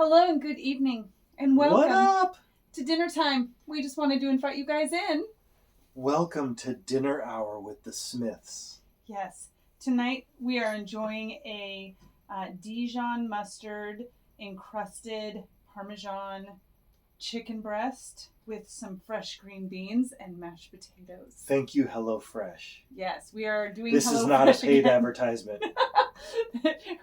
Hello and good evening and welcome What up? to dinner time. We just wanted to invite you guys in. Welcome to Dinner Hour with the Smiths. Yes, tonight we are enjoying a Dijon mustard encrusted Parmesan chicken breast with some fresh green beans and mashed potatoes. Thank you, HelloFresh. Yes, we are doing This HelloFresh is not a paid again. advertisement.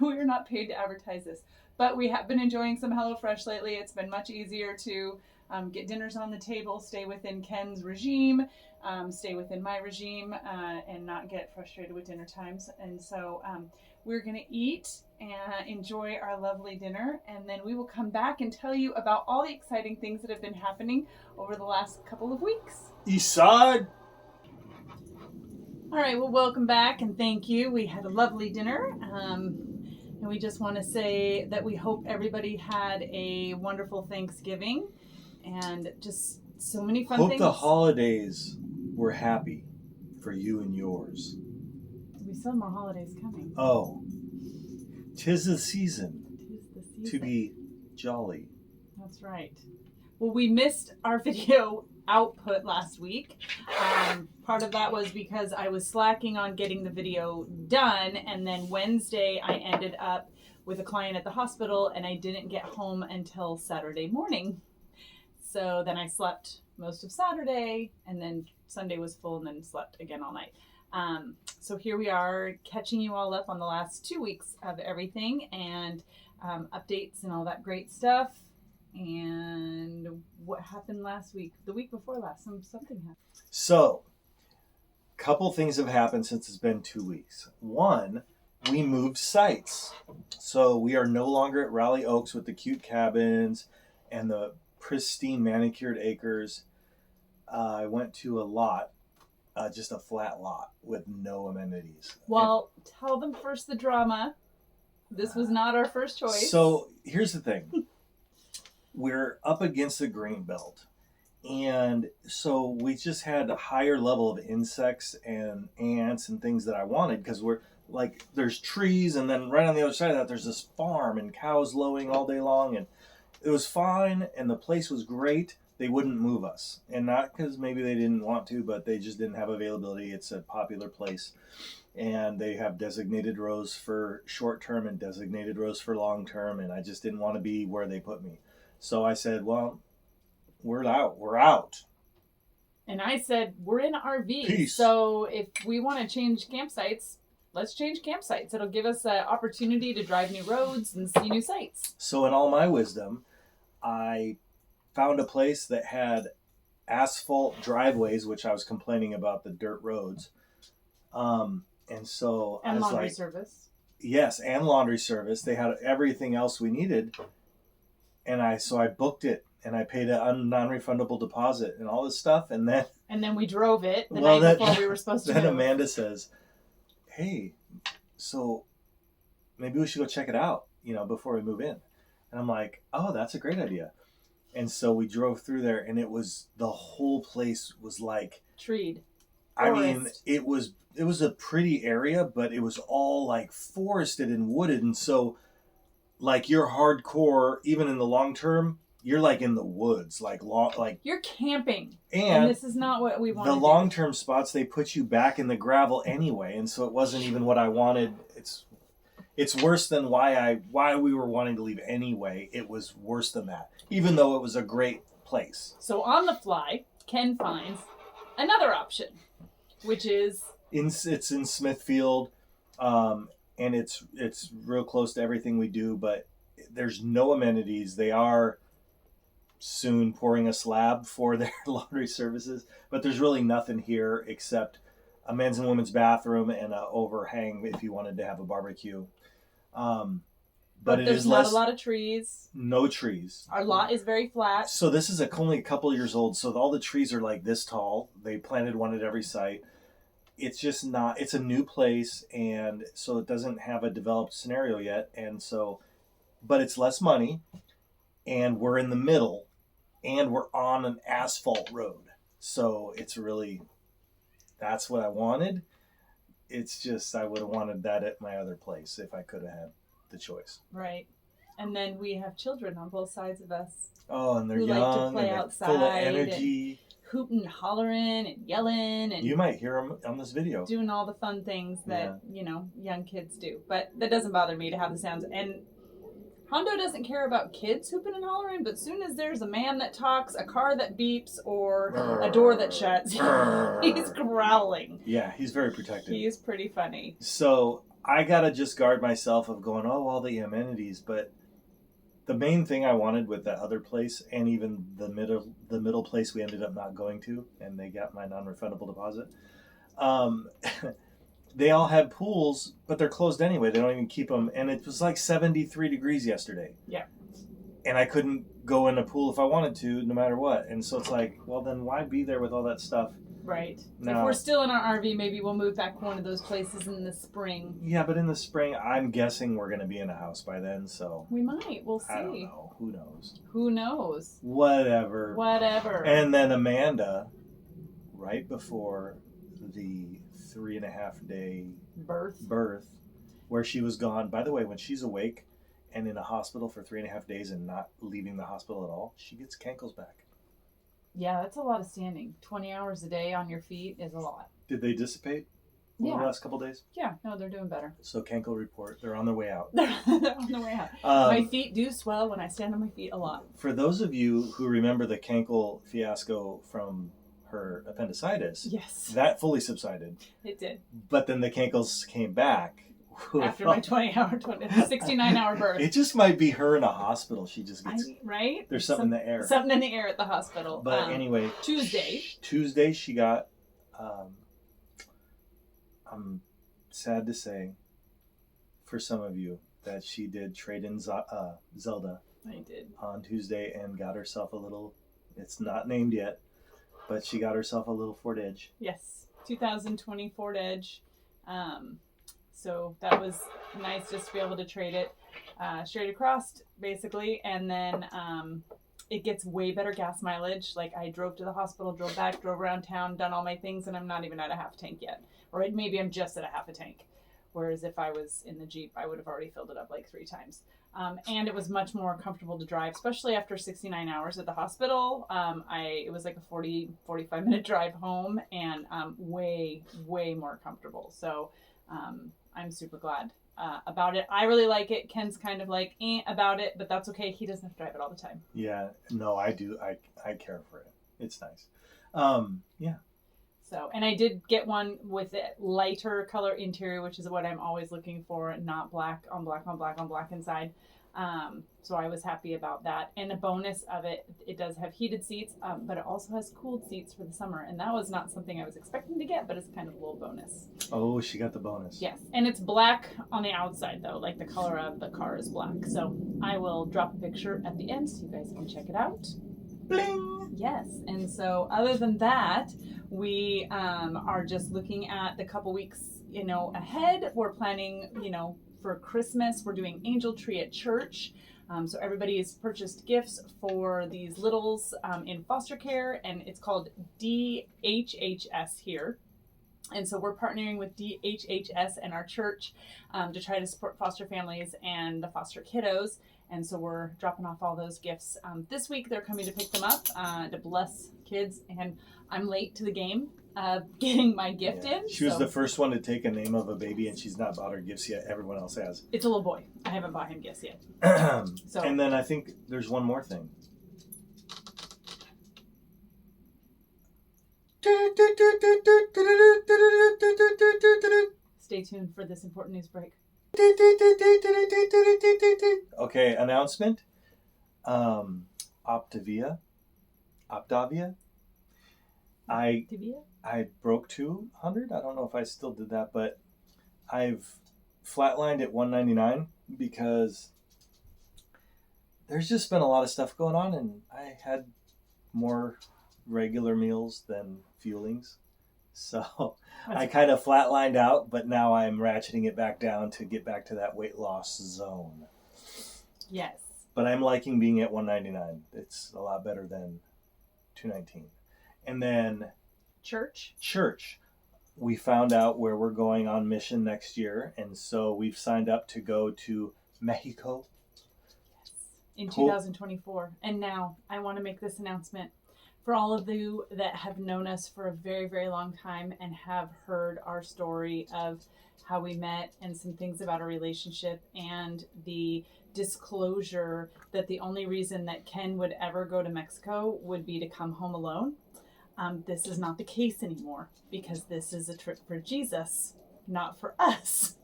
We are not paid to advertise this, but we have been enjoying some HelloFresh lately. It's been much easier to get dinners on the table, stay within Ken's regime, stay within my regime, and not get frustrated with dinner times. And so we're going to eat and enjoy our lovely dinner, and then we will come back and tell you about all the exciting things that have been happening over the last couple of weeks. Eastside. All right, well, welcome back and thank you. We had a lovely dinner. And we just want to say that we hope everybody had a wonderful Thanksgiving and just so many fun things. Hope the holidays were happy for you and yours. We still have more holidays coming. Oh, 'tis the season 'Tis the season. to be jolly. That's right. Well, we missed our video output last week. Part of that was because I was slacking on getting the video done, and then Wednesday I ended up with a client at the hospital and I didn't get home until Saturday morning. So then I slept most of Saturday, and then Sunday was full, and then slept again all night. So here we are catching you all up on the last 2 weeks of everything and updates and all that great stuff. And what happened last week? The week before last, something happened. So, couple things have happened since it's been 2 weeks. One, we moved sites. So we are no longer at Raleigh Oaks with the cute cabins and the pristine manicured acres. I went to a lot, just a flat lot with no amenities. Well, tell them first the drama. This was not our first choice. So here's the thing. We're up against the grain belt. And so we just had a higher level of insects and ants and things that I wanted, because we're like, there's trees, and then right on the other side of that there's this farm and cows lowing all day long, and it was fine and the place was great. They wouldn't move us, and not because maybe they didn't want to, but they just didn't have availability. It's a popular place, and they have designated rows for short term and designated rows for long term, and I just didn't want to be where they put me. So I said, well, we're out. And I said, we're in RV. Peace. So if we want to change campsites, let's change campsites. It'll give us an opportunity to drive new roads and see new sites. So in all my wisdom, I found a place that had asphalt driveways, which I was complaining about the dirt roads. And so And I was laundry like, service. yes, and laundry service. They had everything else we needed. And I booked it, and I paid a non-refundable deposit and all this stuff. And then we drove it the night before we were supposed to Then move. Amanda says, hey, so maybe we should go check it out, before we move in. And I'm like, oh, that's a great idea. And so we drove through there, and the whole place was like treed. I mean, it was a pretty area, but it was all like forested and wooded. And so like you're hardcore, even in the long term, you're like in the woods, like you're camping. And this is not what we wanted. The long term spots, they put you back in the gravel anyway, and so it wasn't even what I wanted. It's worse than why we were wanting to leave anyway. It was worse than that, even though it was a great place. So on the fly, Ken finds another option, which is it's in Smithfield, and it's real close to everything we do, but there's no amenities. They are soon pouring a slab for their laundry services, but there's really nothing here except a men's and women's bathroom and an overhang if you wanted to have a barbecue. But it there's is not a lot of trees. No trees. Our lot is very flat. So this is only a couple years old, so all the trees are like this tall. They planted one at every site. It's just not, it's a new place, and so it doesn't have a developed scenario yet, and so, but it's less money, and we're in the middle, and we're on an asphalt road. So it's really, that's what I wanted. It's just, I would have wanted that at my other place if I could have had the choice. Right. And then we have children on both sides of us Oh, and they're who young like to play and they're outside full of and energy. hooting and hollering and yelling and You might hear them on this video. doing all the fun things that, young kids do. But that doesn't bother me to have the sounds. And Hondo doesn't care about kids hooping and hollering, but soon as there's a man that talks, a car that beeps, or a door that shuts, he's growling. Yeah, he's very protective. He's pretty funny. So I gotta just guard myself of going, oh, all the amenities. But the main thing I wanted with that other place, and even the middle place we ended up not going to, and they got my non-refundable deposit. They all had pools, but they're closed anyway. They don't even keep them. And it was like 73 degrees yesterday. Yeah. And I couldn't go in a pool if I wanted to, no matter what. And so it's like, well, then why be there with all that stuff? Right. Now, if we're still in our RV, maybe we'll move back to one of those places in the spring. Yeah, but in the spring, I'm guessing we're going to be in a house by then. So we might. We'll see. I don't know. Who knows? Who knows? Whatever. And then Amanda, right before the 3.5 day birth, where she was gone. By the way, when she's awake and in a hospital for 3.5 days and not leaving the hospital at all, she gets cankles back. Yeah, that's a lot of standing. 20 hours a day on your feet is a lot. Did they dissipate over the last couple days? Yeah, no, they're doing better. So cankle report, they're on their way out. They're on their way out. My feet do swell when I stand on my feet a lot. For those of you who remember the cankle fiasco from her appendicitis, yes, that fully subsided. It did. But then the cankles came back. After my 69-hour birth. It just might be her in a hospital. She just gets... right? There's something in the air. Something in the air at the hospital. But anyway... Tuesday she got... I'm sad to say, for some of you, that she did trade in Zelda. I did. On Tuesday and got herself a little... It's not named yet, but she got herself a little Ford Edge. Yes. 2020 Ford Edge. So that was nice just to be able to trade it straight across, basically. And then it gets way better gas mileage. Like, I drove to the hospital, drove back, drove around town, done all my things, and I'm not even at a half tank yet. Or maybe I'm just at a half a tank. Whereas if I was in the Jeep, I would have already filled it up like 3 times. And it was much more comfortable to drive, especially after 69 hours at the hospital. It was like a 45 minute drive home, and way, way more comfortable. So I'm super glad about it. I really like it. Ken's kind of like about it, but that's okay. He doesn't have to drive it all the time. Yeah, no, I do. I care for it. It's nice. Yeah. So, and I did get one with a lighter color interior, which is what I'm always looking for, not black on black on black on black inside. So I was happy about that. And a bonus of it, it does have heated seats, but it also has cooled seats for the summer. And that was not something I was expecting to get, but it's kind of a little bonus. Oh, she got the bonus. Yes. And it's black on the outside, though. Like, the color of the car is black. So I will drop a picture at the end so you guys can check it out. Bling! Yes. And so other than that, we are just looking at the couple weeks, ahead. We're planning, for Christmas, we're doing Angel Tree at church. So everybody has purchased gifts for these littles in foster care, and it's called DHHS here. And so we're partnering with DHHS and our church to try to support foster families and the foster kiddos. And so we're dropping off all those gifts. This week they're coming to pick them up to bless kids. And I'm late to the game getting my gift in. She was the first one to take a name of a baby, and she's not bought her gifts yet. Everyone else has. It's a little boy. I haven't bought him gifts yet. And then I think there's one more thing. Stay tuned for this important news break. Okay, announcement. Optavia. I broke 200. I don't know if I still did that, but I've flatlined at 199 because there's just been a lot of stuff going on, and I had more regular meals than fuelings. So I kind of flatlined out, but now I'm ratcheting it back down to get back to that weight loss zone. Yes. But I'm liking being at 199. It's a lot better than 219. And then church. We found out where we're going on mission next year, and so we've signed up to go to Mexico in Cool. 2024. And now I want to make this announcement for all of you that have known us for a very, very long time and have heard our story of how we met and some things about our relationship and the disclosure that the only reason that Ken would ever go to Mexico would be to come home alone. This is not the case anymore because this is a trip for Jesus, not for us.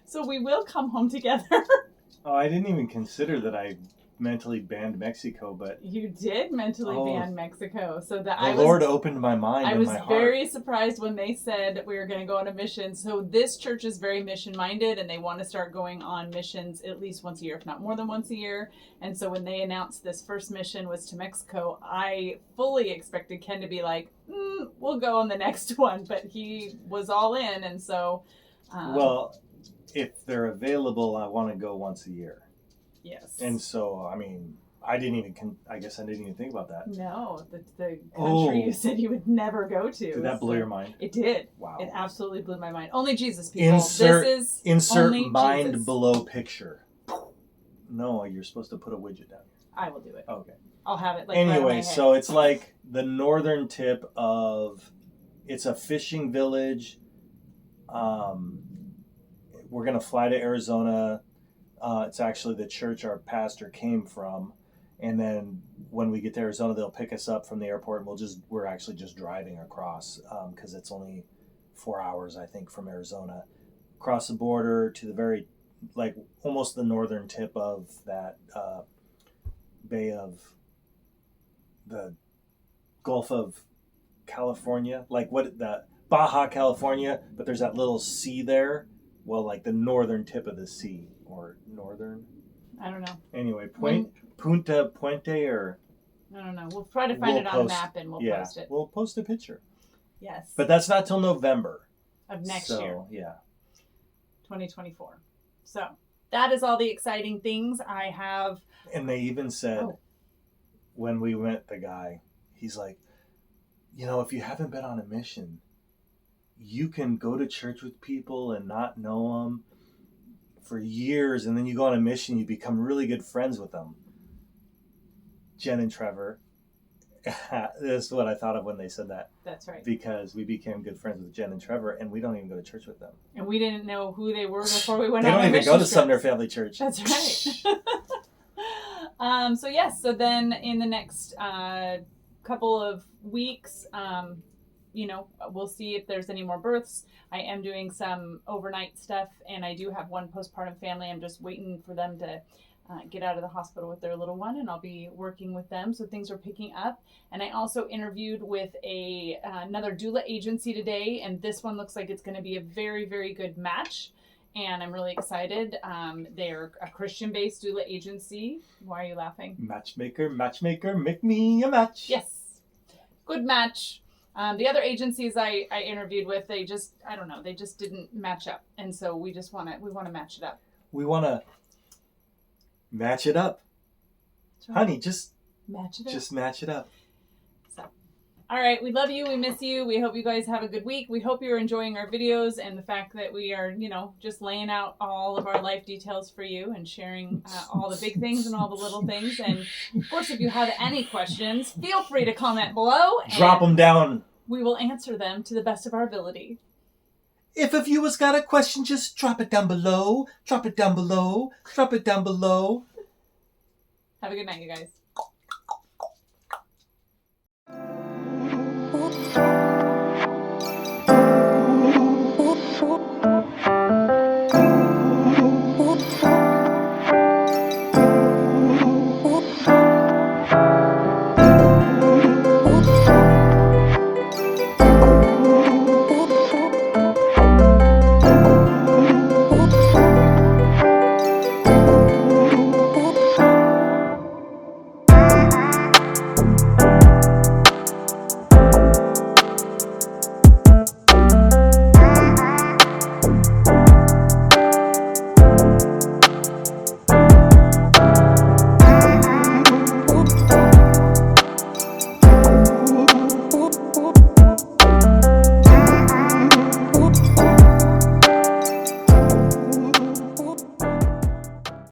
So we will come home together. Oh, I didn't even consider that I mentally banned Mexico, but You did mentally ban Mexico, so that the Lord opened my mind and my heart. I was very surprised when they said we were going to go on a mission. So this church is very mission minded, and they want to start going on missions at least once a year, if not more than once a year. And so when they announced this first mission was to Mexico, I fully expected Ken to be like, "We'll go on the next one," but he was all in, and so. Well, if they're available, I want to go once a year. Yes. And so, I mean, I guess I didn't even think about that. No, the country you said you would never go to. Did that blow your mind? It did. Wow. It absolutely blew my mind. Only Jesus, people. Insert only mind Jesus. below picture. No, you're supposed to put a widget down here. I will do it. Okay. I'll have it Anyway, so it's like the northern tip of, it's a fishing village. We're going to fly to Arizona. It's actually the church our pastor came from. And then when we get to Arizona, they'll pick us up from the airport and we're actually just driving across because it's only 4 hours, I think, from Arizona. Across the border to the very, like, almost the northern tip of that Bay of the Gulf of California. Like the Baja California, but there's that little sea there. Well, like the northern tip of the sea. Or northern? I don't know. Anyway, Punta Puente or... I don't know. We'll try to find it on a map and we'll post it. We'll post a picture. Yes. But that's not till November. Of next year. Yeah. 2024. So that is all the exciting things I have. And they even said, when we met the guy, he's like, if you haven't been on a mission, you can go to church with people and not know them for years, and then you go on a mission, you become really good friends with them. Jen and Trevor. This is what I thought of when they said that. That's right. Because we became good friends with Jen and Trevor, and we don't even go to church with them. And we didn't know who they were before we went on a mission. They don't even go to Sumner Family Church. That's right. So then in the next couple of weeks, we'll see if there's any more births. I am doing some overnight stuff, and I do have one postpartum family. I'm just waiting for them to get out of the hospital with their little one, and I'll be working with them. So things are picking up. And I also interviewed with another doula agency today, and this one looks like it's going to be a very, very good match. And I'm really excited. They're a Christian-based doula agency. Why are you laughing? Matchmaker, make me a match. Yes. Good match. The other agencies I interviewed with, they just didn't match up. And so we want to match it up. We want to match it up. Right. Honey, just match it up. Just match it up. So, all right. We love you. We miss you. We hope you guys have a good week. We hope you're enjoying our videos and the fact that we are, just laying out all of our life details for you and sharing all the big things and all the little things. And of course, if you have any questions, feel free to comment below. Drop them down. We will answer them to the best of our ability. If a viewer's got a question, just drop it down below. Drop it down below. Drop it down below. Have a good night, you guys.